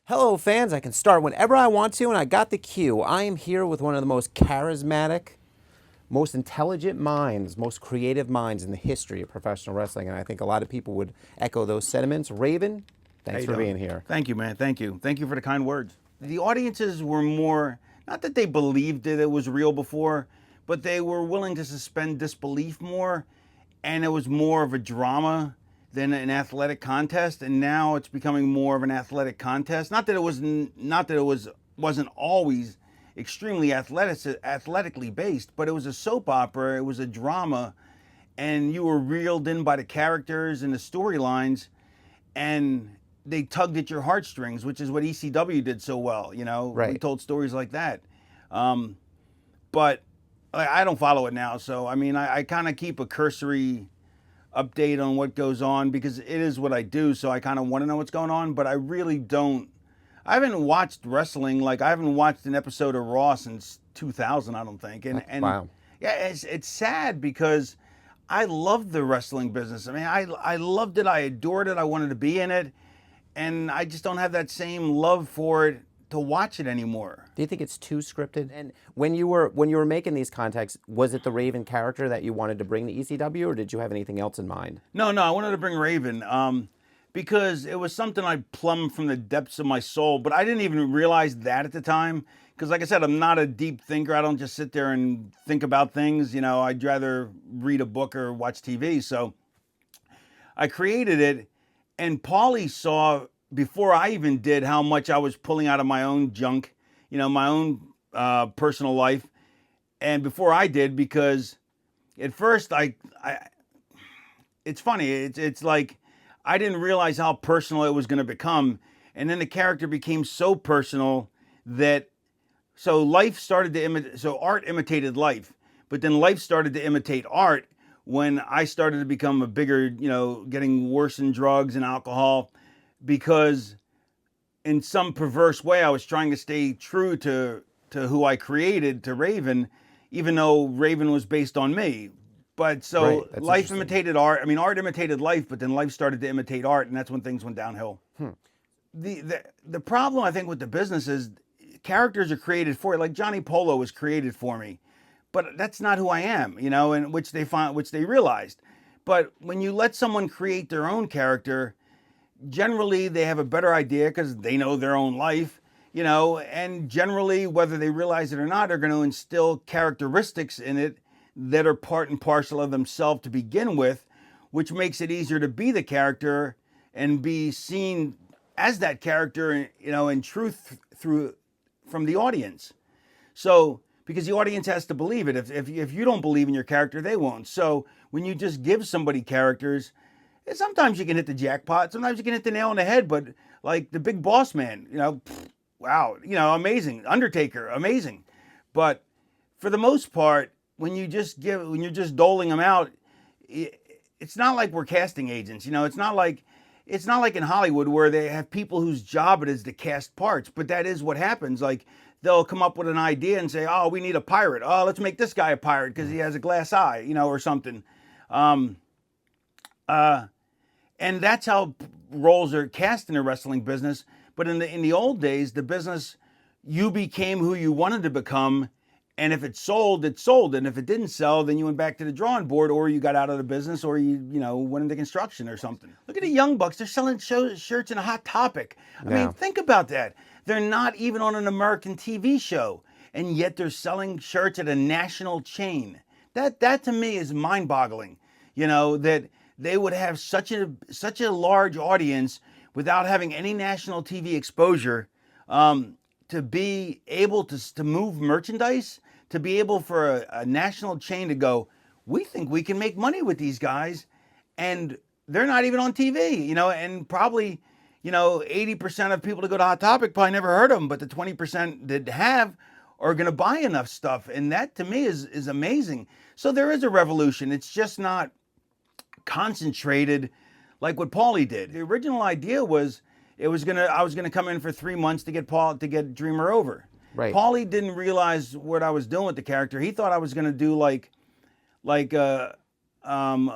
Hello, fans. I can start whenever I want to, and I got the cue. I am here with one of the most charismatic, most intelligent minds, most creative minds in the history of professional wrestling, and I think a lot of people would echo those sentiments. Raven, How thanks you for doing? being here. Thank you, man. Thank you. Thank you for the kind words. The audiences were more, not that they believed that it was real before, but they were willing to suspend disbelief more, and it was more of a drama than an athletic contest. And now it's becoming more of an athletic contest. Not that it wasn't always extremely athletically based, but it was a soap opera. It was a drama, and you were reeled in by the characters and the storylines, and they tugged at your heartstrings, which is what ECW did so well. You know, we Right. told stories like that. Um, but I don't follow it now, so I mean, I kind of keep a cursory update on what goes on because it is what I do. So I kind of want to know what's going on, but I really don't. I haven't watched wrestling, like I haven't watched an episode of Raw since 2000, I don't think. And Wow. yeah, it's sad because I loved the wrestling business. I mean, I loved it. I adored it. I wanted to be in it, and I just don't have that same love for it to watch it anymore. Do you think it's too scripted? And when you were making these contacts, was it the Raven character that you wanted to bring to ECW, or did you have anything else in mind? No, I wanted to bring Raven because it was something I plumbed from the depths of my soul, but I didn't even realize that at the time. Because, like I said, I'm not a deep thinker. I don't just sit there and think about things. You know, I'd rather read a book or watch TV. So I created it, and Paulie saw before I even did how much I was pulling out of my own junk, you know, my own personal life, and before I did, because at first it's funny. It's like I didn't realize how personal it was going to become, and then the character became so personal that life started to imitate. So art imitated life, but then life started to imitate art when I started to become a bigger, you know, getting worse in drugs and alcohol, because in some perverse way I was trying to stay true to who I created, to Raven, even though Raven was based on me. But Right. so That's life interesting. imitated art. I mean, art imitated life, but then life started to imitate art, and that's when things went downhill. The problem I think with the business is characters are created for it. Like Johnny Polo was created for me, but that's not who I am, you know, and which they realized. But when you let someone create their own character, generally they have a better idea because they know their own life, you know, and generally, whether they realize it or not, are going to instill characteristics in it that are part and parcel of themselves to begin with, which makes it easier to be the character and be seen as that character, you know, in truth through from the audience. So, because the audience has to believe it. If you don't believe in your character, they won't. So, when you just give somebody characters, sometimes you can hit the jackpot, sometimes you can hit the nail on the head, but like the big boss man, you know, wow, you know, amazing. Undertaker, amazing. But for the most part, when you're just doling them out, it's not like we're casting agents. You know, it's not like in Hollywood where they have people whose job it is to cast parts, but that is what happens. Like they'll come up with an idea and say, "Oh, we need a pirate. Oh, let's make this guy a pirate because he has a glass eye," you know, or something. Um, uh, and that's how roles are cast in the wrestling business. But in the old days, the business, you became who you wanted to become, and if it sold, it sold, and if it didn't sell, then you went back to the drawing board, or you got out of the business, or you know went into construction or something. Look at the Young Bucks; they're selling shirts in a Hot Topic. I mean, Yeah. think about that. They're not even on an American TV show, and yet they're selling shirts at a national chain. That to me is mind-boggling. You know that they would have such a large audience without having any national TV exposure, to be able to move merchandise, to be able for a national chain to go, we think we can make money with these guys, and they're not even on TV, you know, and probably, you know, 80% of people that go to Hot Topic probably never heard of them, but the 20% that have are going to buy enough stuff, and that to me is amazing. So there is a revolution. It's just not concentrated like what Paulie did. The original idea was I was gonna come in for 3 months to get Dreamer over. Right. Paulie didn't realize what I was doing with the character. He thought I was gonna do like a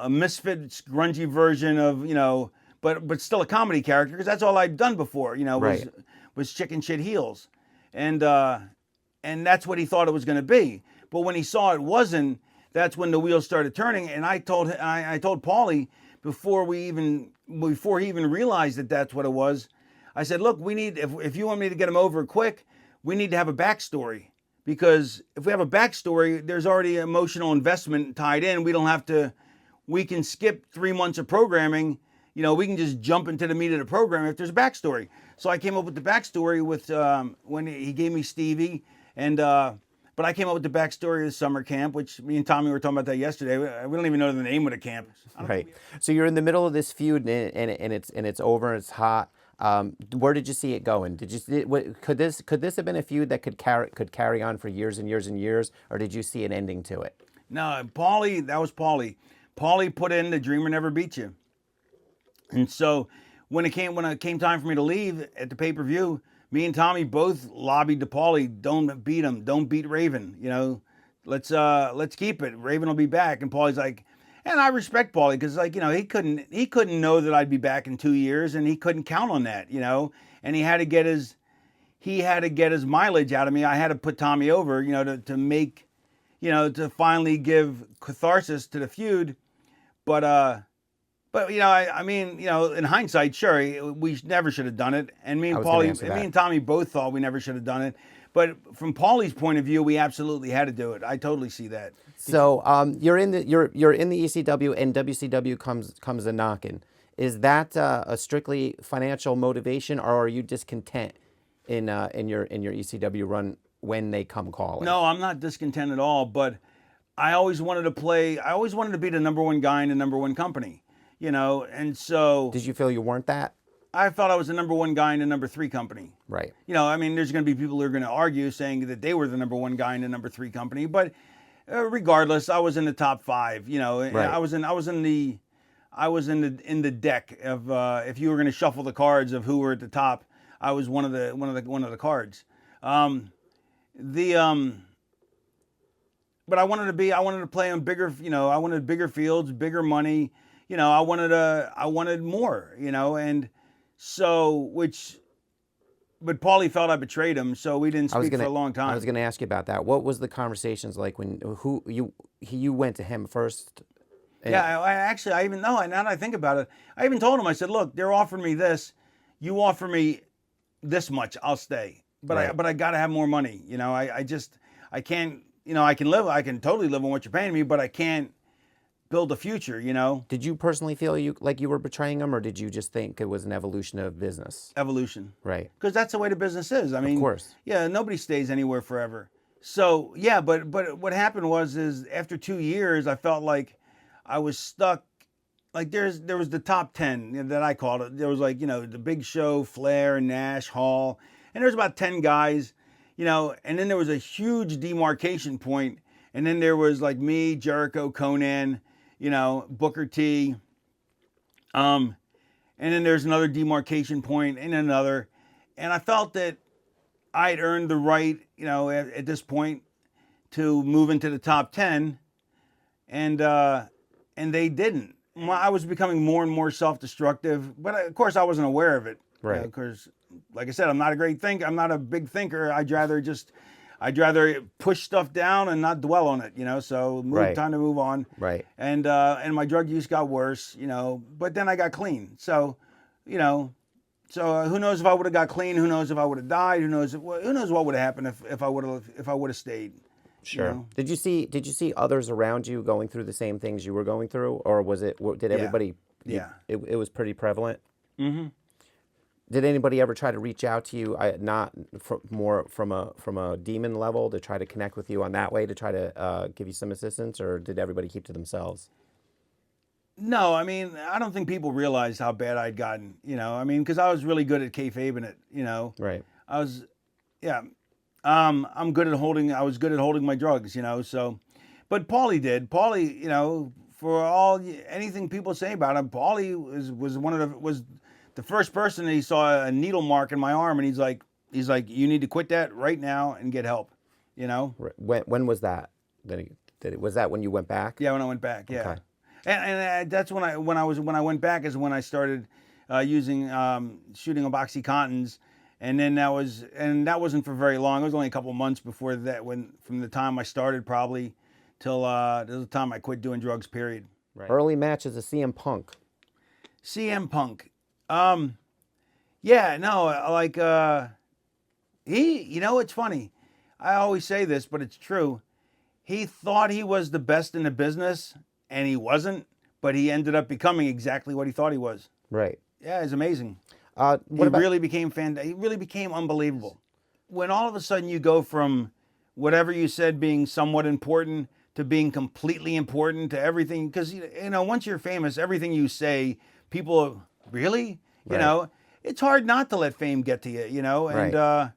misfit grungy version of, you know, but still a comedy character because that's all I'd done before. You know, Right. was chicken shit heels, and that's what he thought it was going to be. But when he saw it wasn't, that's when the wheels started turning. And I told Paulie before he even realized that that's what it was. I said, look, we need, if you want me to get him over quick, we need to have a backstory. Because if we have a backstory, there's already emotional investment tied in. We can skip 3 months of programming. We can just jump into the meat of the program if there's a backstory. So I came up with the backstory with when he gave me Stevie, but I came up with the backstory of summer camp, which me and Tommy were talking about that yesterday. We don't even know the name of the camp. Right. So you're in the middle of this feud, and it's over, and it's hot. Where did you see it going? Could this have been a feud that could carry on for years and years and years, or did you see an ending to it? No, Paulie. That was Paulie. Paulie put in the Dreamer Never Beat You, and so when it came time for me to leave at the pay-per-view, me and Tommy both lobbied to Paulie, don't beat him, don't beat Raven. Let's keep it. Raven will be back, and Paulie's like. And I respect Paulie because, he couldn't know that I'd be back in 2 years, and he couldn't count on that, And he had to get his mileage out of me. I had to put Tommy over, to make, to finally give catharsis to the feud. But in hindsight, sure, we never should have done it. And me and Tommy both thought we never should have done it. But from Paulie's point of view, we absolutely had to do it. I totally see that. So you're in the ECW, and WCW comes a knocking. Is that a strictly financial motivation, or are you discontent in your ECW run when they come calling? No, I'm not discontent at all. But I always wanted to be the number one guy in the number one company. And so. Did you feel you weren't that? I felt I was the number one guy in the number three company. Right. There's going to be people who are going to argue saying that they were the number one guy in the number three company, but regardless, I was in the top 5. Right. I was in the deck of if you were going to shuffle the cards of who were at the top, I was one of the cards. But I wanted to play on bigger, I wanted bigger fields, bigger money. I wanted more, and. So, but Paulie felt I betrayed him, so we didn't speak for a long time. I was going to ask you about that. What was the conversations like when you went to him first? Yeah, now that I think about it, I even told him, I said, look, they're offering me this. You offer me this much, I'll stay. But right. I got to have more money. I can't, I can totally live on what you're paying me, but I can't build a future, Did you personally feel like you were betraying him, or did you just think it was an evolution of business? Evolution. Right. Because that's the way the business is. Of course. Yeah, nobody stays anywhere forever. So, yeah, but what happened is after 2 years, I felt like I was stuck. Like there was the top 10 that I called it. There was the Big Show, Flair, Nash, Hall. And there was about 10 guys, and then there was a huge demarcation point. And then there was me, Jericho, Conan, Booker T. And then there's another demarcation point and another. And I felt that I'd earned the right, at this point to move into the top 10. And they didn't. I was becoming more and more self-destructive, but of course I wasn't aware of it. Right. Because like I said, I'm not a great thinker. I'm not a big thinker. I'd rather push stuff down and not dwell on it, so right. Time to move on. Right. And my drug use got worse, but then I got clean. So, who knows if I would have got clean? Who knows if I would have died? Who knows what would have happened if I would have stayed? Sure. Did you see others around you going through the same things you were going through, or did everybody? Yeah. It was pretty prevalent. Mm-hmm. Did anybody ever try to reach out to you, not more from a demon level, to try to connect with you on that way, to try to give you some assistance, or did everybody keep to themselves? No, I don't think people realized how bad I'd gotten, because I was really good at kayfabing it, Right. I was, yeah. I was good at holding my drugs, so, but Paulie did. Paulie, for anything people say about him, Paulie was the first person that he saw a needle mark in my arm, and he's like, you need to quit that right now and get help, When was that? Was that when you went back? Yeah, when I went back, yeah. Okay. And that's when I went back is when I started shooting on OxyContins, And then that wasn't for very long. It was only a couple months before that, from the time I started probably till the time I quit doing drugs. Period. Right. Early matches of CM Punk. CM Punk. Yeah, no, like it's funny. I always say this, but it's true. He thought he was the best in the business, and he wasn't, but he ended up becoming exactly what he thought he was. Right. Yeah, it's amazing. He really became he really became unbelievable. When all of a sudden you go from whatever you said being somewhat important to being completely important to everything, because once you're famous, everything you say, people really, it's hard not to let fame get to you, Right.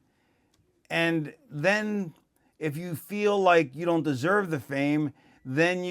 And then if you feel like you don't deserve the fame, then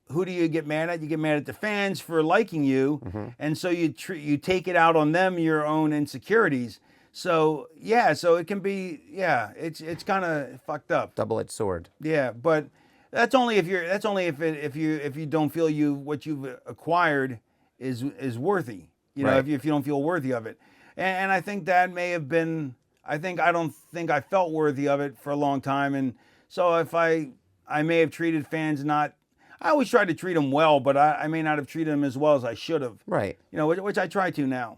who do you get mad at? You get mad at the fans for liking you, and so you take it out on them, your own insecurities. So so it can be it's kind of fucked up. Double-edged sword. Yeah, but that's only if you don't feel what you've acquired is worthy. Right. If you don't feel worthy of it, and I think that may have been. I don't think I felt worthy of it for a long time, and so if I may have treated fans not. I always tried to treat them well, but I may not have treated them as well as I should have. Right. Which I try to now.